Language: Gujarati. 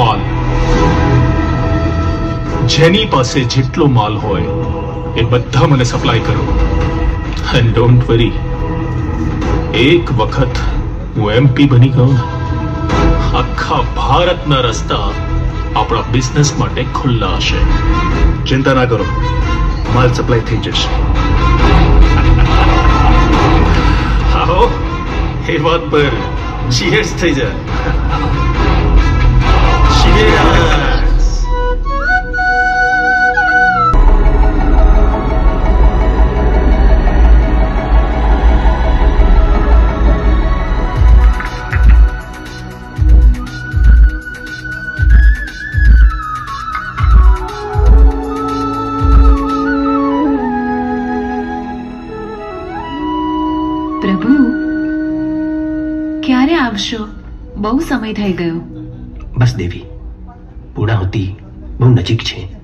માલ. જેની પાસે જેટલો માલ હોય એ બધા મને સપ્લાય કરો. એન્ડ ડોન્ટ વરી, એક વખત હું MP બની ગયો ને, આખા ભારતના રસ્તા આપણા બિઝનેસ માટે ખુલ્લા હશે. ચિંતા ના કરો, માલ સપ્લાય થઈ જશે. આવો, એ વાત પર ચીયર્સ થઈ જાય. Cheers! પ્રભુ, ક્યારે આવશો? બહુ સમય થઈ ગયો. બસ દેવી, પૂર્ણાહુતિ બહુ નજીક છે.